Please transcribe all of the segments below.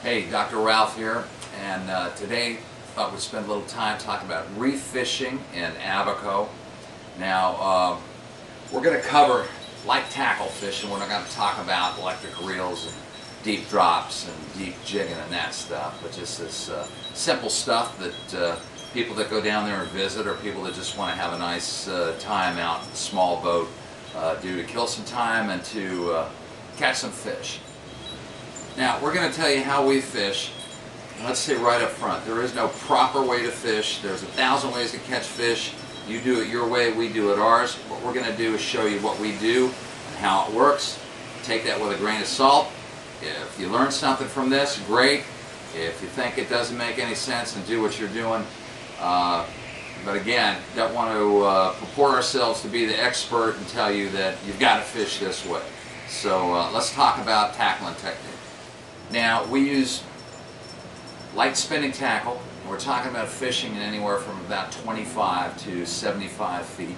Hey, Dr. Ralph here, and today I thought we'd spend a little time talking about reef fishing in Abaco. Now, we're going to cover light tackle fishing. We're not going to talk about electric reels and deep drops and deep jigging and that stuff, but just this simple stuff that people that go down there and visit, or people that just want to have a nice time out in a small boat do to kill some time and to catch some fish. Now, we're going to tell you how we fish. Let's say right up front, there is no proper way to fish. There's 1,000 ways to catch fish. You do it your way, we do it ours. What we're going to do is show you what we do and how it works. Take that with a grain of salt. If you learn something from this, great. If you think it doesn't make any sense, and do what you're doing. But again, don't want to purport ourselves to be the expert and tell you that you've got to fish this way. So let's talk about tackling technique. Now, we use light spinning tackle. We're talking about fishing in anywhere from about 25 to 75 feet.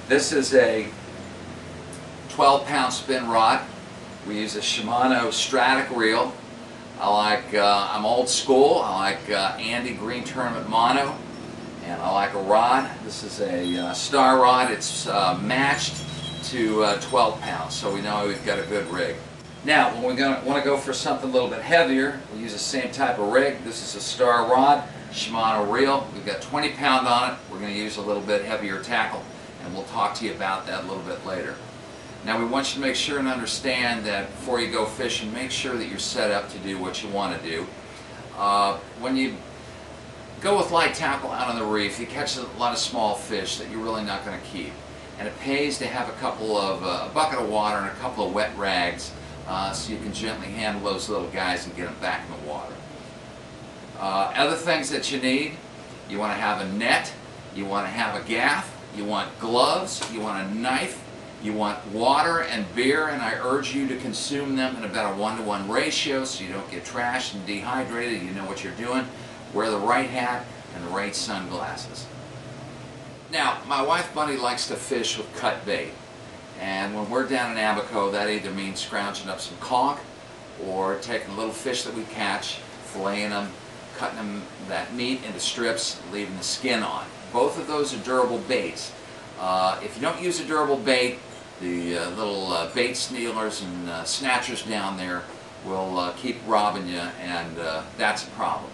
This is a 12-pound spin rod. We use a Shimano Stratic reel. I'm old school. I like Andy Green Tournament Mono, and I like a rod. This is a star rod. It's matched to 12 pounds, so we know we've got a good rig. Now, when we want to go for something a little bit heavier, we use the same type of rig. This is a star rod, Shimano reel. We've got 20 pound on it. We're going to use a little bit heavier tackle, and we'll talk to you about that a little bit later. Now, we want you to make sure and understand that before you go fishing, make sure that you're set up to do what you want to do. When you go with light tackle out on the reef, you catch a lot of small fish that you're really not going to keep. And it pays to have a bucket of water and a couple of wet rags so you can gently handle those little guys and get them back in the water. Other things that you need, you want to have a net, you want to have a gaff, you want gloves, you want a knife, you want water and beer, and I urge you to consume them in about a 1-to-1 ratio so you don't get trashed and dehydrated. You know what you're doing. Wear the right hat and the right sunglasses. Now, my wife Bunny likes to fish with cut bait, and when we're down in Abaco, that either means scrounging up some conch or taking a little fish that we catch, filleting them, cutting them, that meat into strips, leaving the skin on. Both of those are durable baits. If you don't use a durable bait, the little bait stealers and snatchers down there will keep robbing you, and that's a problem.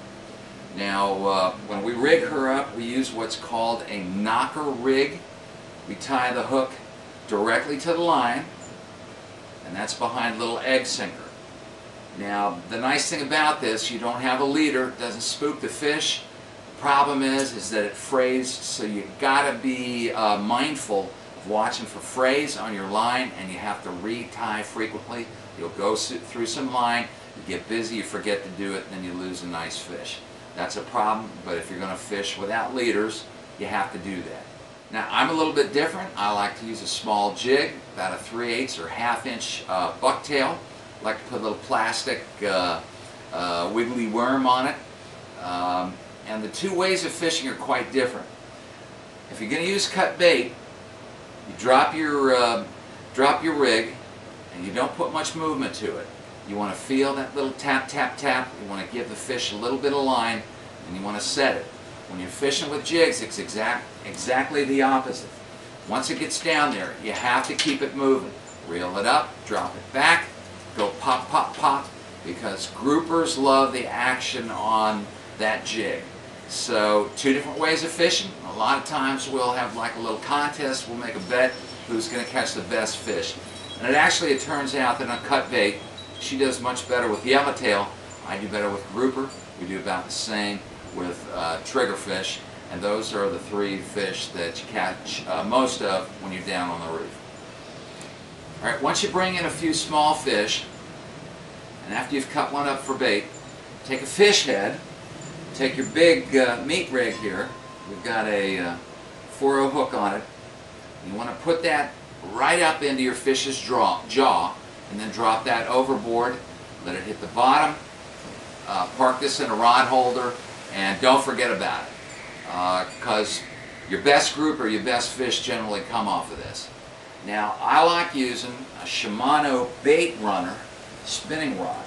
Now, when we rig her up, we use what's called a knocker rig. We tie the hook directly to the line, and that's behind a little egg sinker. Now, the nice thing about this, you don't have a leader, it doesn't spook the fish. The problem is that it frays, so you got to be mindful of watching for frays on your line, and you have to re-tie frequently. You'll go through some line, you get busy, you forget to do it, and then you lose a nice fish. That's a problem, but if you're going to fish without leaders, you have to do that. Now, I'm a little bit different. I like to use a small jig, about a 3/8 or half-inch bucktail. I like to put a little plastic wiggly worm on it. And the two ways of fishing are quite different. If you're going to use cut bait, you drop your rig, and you don't put much movement to it. You want to feel that little tap, tap, tap. You want to give the fish a little bit of line, and you want to set it. When you're fishing with jigs, it's exactly the opposite. Once it gets down there, you have to keep it moving. Reel it up, drop it back, go pop, pop, pop, because groupers love the action on that jig. So, two different ways of fishing. A lot of times we'll have like a little contest. We'll make a bet who's going to catch the best fish. And it turns out that on cut bait, she does much better with yellowtail. I do better with grouper. We do about the same with triggerfish. And those are the three fish that you catch most of when you're down on the reef. Alright, once you bring in a few small fish, and after you've cut one up for bait, take a fish head. Take your big meat rig here. We've got a 4-0 hook on it. You want to put that right up into your fish's jaw, and then drop that overboard. Let it hit the bottom. Park this in a rod holder, and don't forget about it, because your best group or your best fish generally come off of this. Now, I like using a Shimano bait runner spinning rod.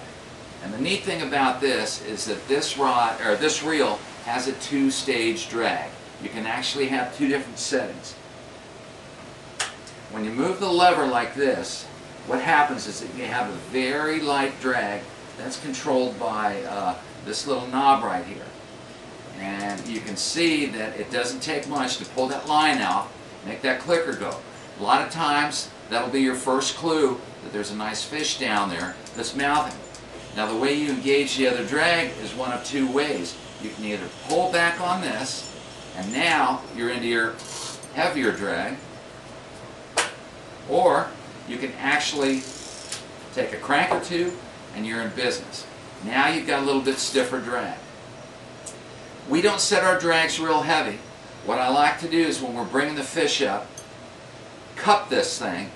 And the neat thing about this is that this rod, or this reel, has a two-stage drag. You can actually have two different settings. When you move the lever like this, what happens is that you have a very light drag that's controlled by this little knob right here. And you can see that it doesn't take much to pull that line out, make that clicker go. A lot of times that'll be your first clue that there's a nice fish down there that's mouthing. Now the way you engage the other drag is one of two ways. You can either pull back on this, and now you're into your heavier drag, or you can actually take a crank or two and you're in business. Now you've got a little bit stiffer drag. We don't set our drags real heavy. What I like to do is when we're bringing the fish up, cup this thing,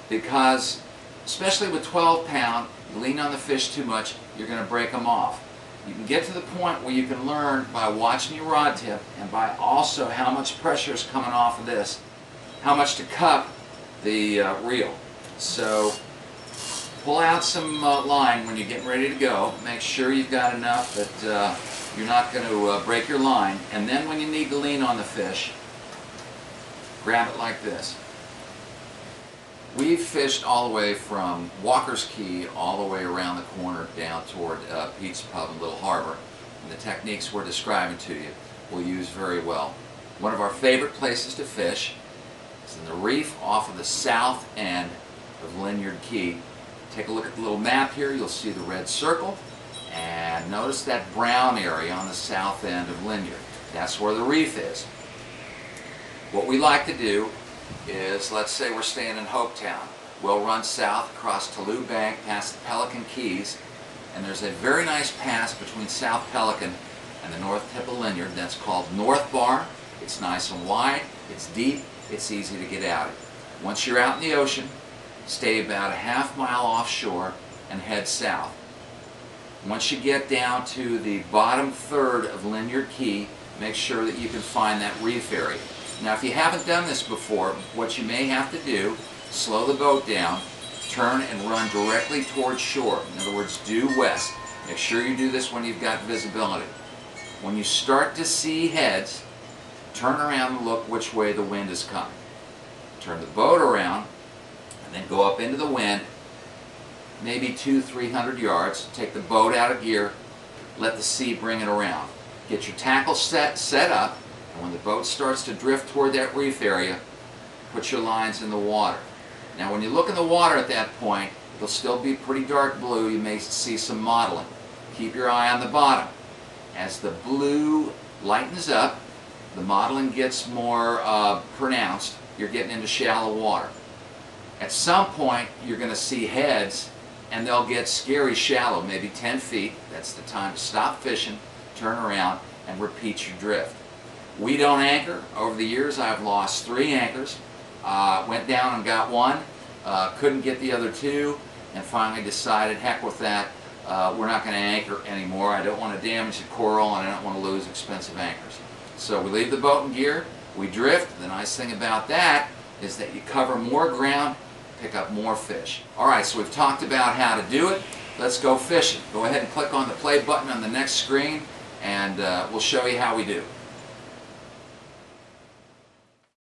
because especially with 12-pound, you lean on the fish too much, you're going to break them off. You can get to the point where you can learn by watching your rod tip and by also how much pressure is coming off of this, how much to cup the reel. So pull out some line when you're getting ready to go. Make sure you've got enough that you're not going to break your line. And then when you need to lean on the fish, grab it like this. We've fished all the way from Walker's Key all the way around the corner down toward Pete's Pub and Little Harbor. And the techniques we're describing to you we'll use very well. One of our favorite places to fish is in the Reef off of the south end of Linyard Key. Take a look at the little map here. You'll see the red circle. And notice that brown area on the south end of Linyard. That's where the Reef is. What we like to do is, let's say we're staying in Hopetown. We'll run south across Toulouse Bank past the Pelican Keys, and there's a very nice pass between South Pelican and the north tip of Linyard that's called North Bar. It's nice and wide, it's deep, it's easy to get out of. Once you're out in the ocean, stay about a half-mile offshore and head south. Once you get down to the bottom third of Linyard Key, make sure that you can find that reef area. Now if you haven't done this before, what you may have to do, slow the boat down, turn and run directly towards shore. In other words, due west. Make sure you do this when you've got visibility. When you start to see heads, turn around and look which way the wind is coming. Turn the boat around and then go up into the wind, maybe 200-300 yards. Take the boat out of gear, let the sea bring it around. Get your tackle set up, and when the boat starts to drift toward that reef area, put your lines in the water. Now when you look in the water at that point, it'll still be pretty dark blue. You may see some mottling. Keep your eye on the bottom. As the blue lightens up, the mottling gets more pronounced. You're getting into shallow water. At some point, you're going to see heads, and they'll get scary shallow, maybe 10 feet. That's the time to stop fishing, turn around, and repeat your drift. We don't anchor. Over the years, I've lost 3 anchors. Went down and got one, couldn't get the other 2, and finally decided, heck with that, we're not going to anchor anymore. I don't want to damage the coral, and I don't want to lose expensive anchors. So we leave the boat in gear, we drift. The nice thing about that is that you cover more ground, pick up more fish. Alright, so we've talked about how to do it. Let's go fishing. Go ahead and click on the play button on the next screen, and we'll show you how we do.